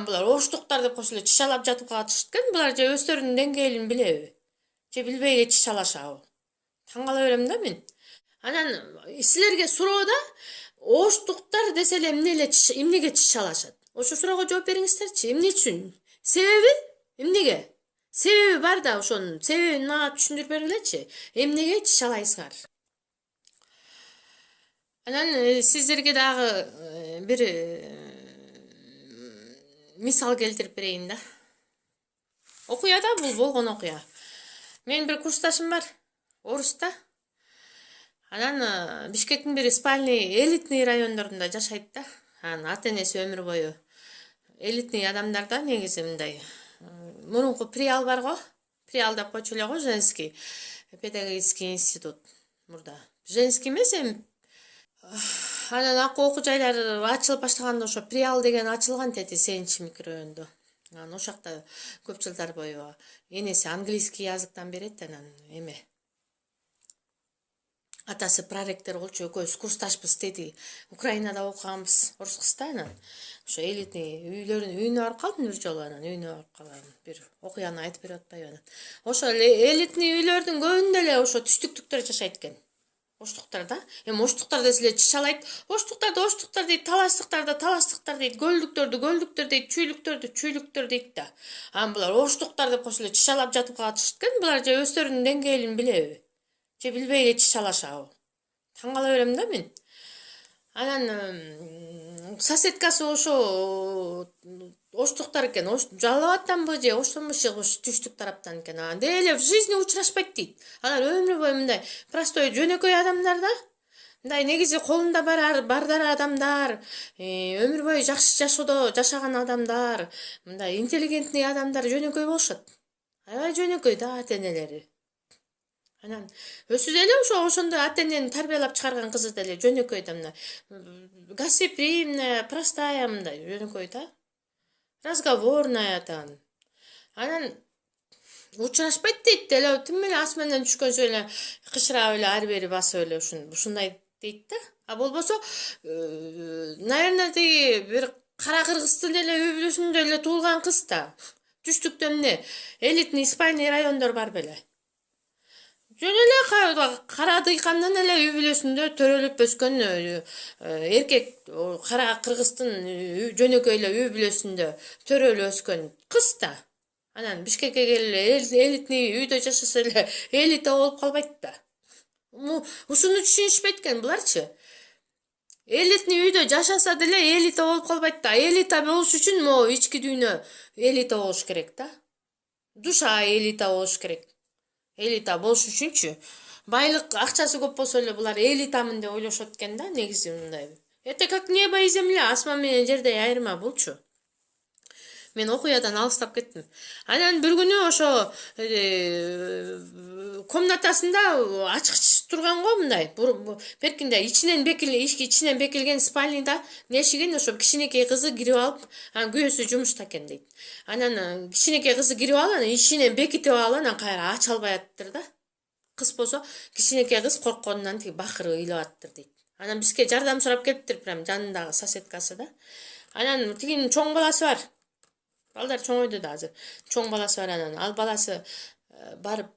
Булар оштуктар деп кошуп эле чычалап жатып калышат экен. Булар же өздөрүнүн деңгээлин билеби? Же билбей эле чычалашабы? Таң кала берем да мен. Анан силерге суроода оштуктар десе эле эмнеге чычалашат? Ошо суроого жооп бериңиздерчи. Эмне үчүн? Себеби? Эмнеге? Себеби бар да ошонун себебин мага түшүндүрүп бергилечи. Эмнеге чычалайсыңар? Анан сиздерге дагы бир мисал келтирип берейин да. Окуя да, бул болгон окуя. Менин бир курсташым бар, Оруста. Анан Бишкектин бир спальный элитный райондорунда жашайт да. Анан ата энеси өмүр бою элитный адамдар да, негизи мындай. Мурунку Приал барго, Приал деп койчу эле го, женский педагогический институт мурда. Женский эмес эми. Анан окуу жайлары ачылып баштаганда ошо Приал деген ачылган тети Сенчи микрорайонунда. Анан ошол жакта көп жылдар бою энеси английский языктан берет, анан эме атасы проректор болчу, экөөбүз курсташпыз деди. Украинада окуганбыз, орус кызда. Анан ошо элитный үйүнө барып калдым бир жолу. Анан үйүнө барып калгам, бир окуяны айтып берип атпайбы. Анан ошо элитный үйлөрдүн көбүндө эле ошо түштүктүктөр жашайт экен. Оштуктар да. Эми оштуктар десе эле чычалайт. Оштуктар дейт, таластыктар дейт, гөлдүктөр дейт, чүйлүктөр дейт да. Анан булар оштуктар деп кошуп эле чычалап жатып калышат экен. Булар же өздөрүнүн деңгээлин билеби? Же билбей эле чычалашабы? Таң кала берем да мен. Анан соседкасы ошо оштуктар экен. Жалабаттанбы же оштонбушу түштүк тараптан экен. Анан деле в жизни учрашпайт дейт. Алар өмүр бою мындай простой жөнөкөй адамдар да. Мындай негизи колунда бардар адамдар, өмүр бою жакшы жашоодо жашаган адамдар, мындай интеллигентный адамдар жөнөкөй болушат. Аябай жөнөкөй да ата энелери. Анан өзү деле ошондой ата энени тарбиялап чыгарган кызы деле жөнөкөй да, мына гостеприимная, простая, мындай жөнөкөй да, разговорная да. Анан учрашпайт дейт деле, тим эле ас менен түшкөнсө эле кычырап эле ары бери басып эле ушундай дейт да. А болбосо наверное тиги бир кара кыргыздын эле үй бүлөсүндө эле туулган кыз да. Түштүктө эмне элитный спальный райондор бар беле. Жөн эле кара дыйкандан эле үй бүлөсүндө төрөлүп өскөн эркек, кара кыргыздын жөнөкөй эле үй бүлөсүндө төрөлүп өскөн кыз да. Анан Бишкекке келип элитный үйдө жашаса эле элита болуп калбайт да. Ушуну түшүнүшпөйт экен буларчы. Элитный үйдө жашаса деле элита болуп калбайт да. Элита болуш үчүн могу ички дүйнө элита болуш керек да. Душа элита болуш керек. Элита болуш үчүнчү байлык акчасы көп болсо эле булар элитамын деп ойлошот экен да, негизи мындай. Это как небо и земля, асман менен жердей айырма булчу. Мен окуядан алыстап кеттим. Анан бир күнү ошо комнатасында ачык турган го, мындай. Беркинде ичинен бекилген спальныйда нешиген ошо кичинекей кызы кирип алып, анан күйөөсү жумушта экен дейт. Анан кичинекей кызы кирип алып, анан ичинен бекитип алып, анан кайра ача албай аттыр да. Кыз болсо кичинекей кыз коркконунан тиги бакырып ыйлап аттыр дейт. Анан бизге жардам сурап келиптир, прям жанындагы соседкасы да. Анан тигинин чоң баласы бар. Балдар чоңойду да азыр. Чоң баласы бар, анан ал баласы барып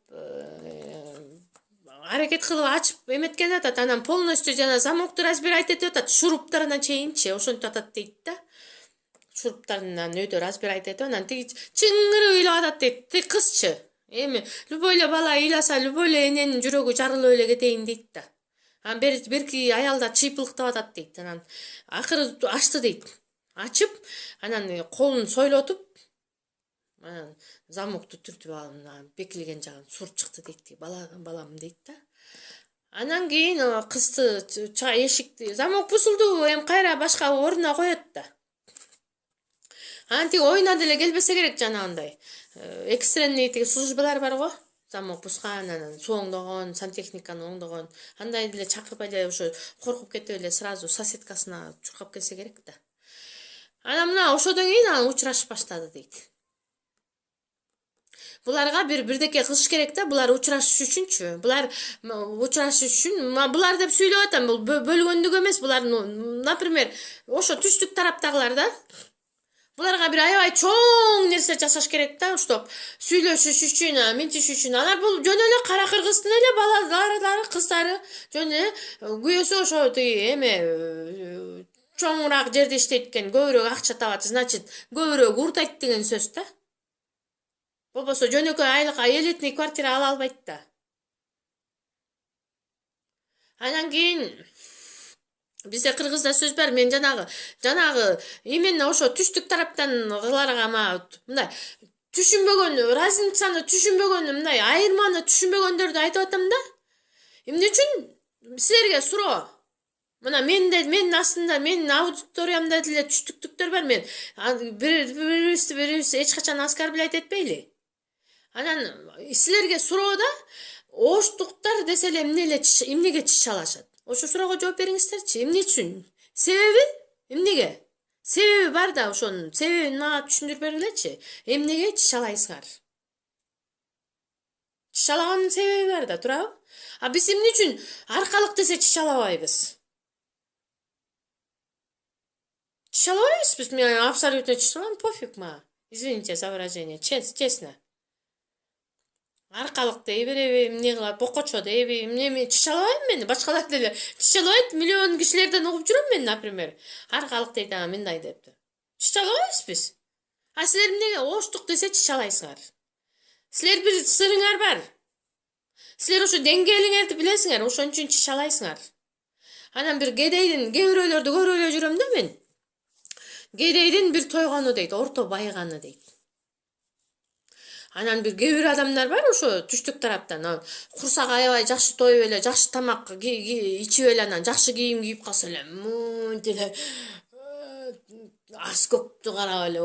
аракет кылып ачып эметкен атат. Анан полностью жана замокту разбирать этип атат. Шуруптарына чейинчи ошентип атат дейт да. Шуруптарынан өйдө разбирать этип, анан тиги чыңгырып ыйлап атат дейт. Тиги кызчы. Эми любой эле бала ыйласа, любой эле эненин жүрөгү жарылып эле кетейин дейт да. Анан берки аялдар чыйпылыктап атат дейт. Анан акыры ачты дейт. Ачып, анан колун сойлотуп, анан замокту түртүп алып, бекилген жагын суруп чыкты дейт. Балам дейт да. Анан кийин кызды эшикти замок бузулду, эми кайра башка ордуна коет да. Анан тиги оюна деле келбесе керек, жанагындай. Экстренный тиги службалар бар го. Замок бузган, анан суу оңдогон, сантехниканы оңдогон. Андай деле чакырып эле ошо коркуп кетип эле сразу соседкасына чуркап келсе керек да. Анан мына ошодон кийин анан учурашып баштады дейт. Буларга бирдеке кылыш керек да, булар учурашыш үчүнчү. Булар учурашыш үчүн, булар деп сүйлөп атам, бул бөлгөндүк эмес, булар, например, ошо түштүк тараптагылар да. Буларга бир аябай чоң нерсе жасаш керек да, уштап сүйлөшүш үчүн, минтиш үчүн. Алар бул жөн эле кара кыргыздын эле балалары, кыздары, жөн эле күйөөсү ошо тиги эме чоңураак жерде иштейт экен, көбүрөөк акча табат, значит, көбүрөөк урдайт деген сөз да. Болбосо жөнөкөй айлыкка элитный квартира ала албайт да. Анан кийин бизде кыргызда сөз бар, мен жанагы именно ошо түштүк тараптагыларга мындай түшүнбөгөн, разницаны түшүнбөгөн, мындай айырманы түшүнбөгөндөрдү айтып атам да. Эмне үчүн силерге суроо? Мына мен астында, менин аудиториямда деле түштүктүктөр бар. Мен бирибиз эч качан оскорблять этпейли. Анан силерге суроо да, оштуктар десе эле эмнеге чычалашат? Ошо суроого жооп бериңиздерчи. Эмне үчүн? Себеби? Эмнеге? Себеби бар да, ошонун себебин мага түшүндүрүп бергилечи. Эмнеге чычалайсыңар? Чычалагандын себеби бар да, туурабы? А биз эмне үчүн аркалык десе чычалабайбыз? Чычалабайбыз, мен абсолютно чычалам, пофиг мага. Извините за выражение, честно. Аркалык дей береби, эмне кылат, бокочо дейби, эмне чычалабайм мен, башкалар деле чычалабайт, миллион кишилерден угуп жүрөм мен, например. Аркалык дейт ага мындай депти. Чычалабайбыз биз. А силер эмнеге оштук десе чычалайсыңар? Силер бир сырыңар бар. Силер ошо деңгээлиңерди билесиңер, ошон үчүн чычалайсыңар. Анан бир кедейдин кээ бирөөлөрдү көрүп эле жүрөм да мен. Кедейдин бир тойгону дейт, орто байганы дейт. Анан бир кээ бир адамдар бар ошо түштүк тараптан, курсагы аябай жакшы тоюп эле, жакшы тамак ичип эле, анан жакшы кийим кийип калса эле, мынтип эле аз көктү карап эле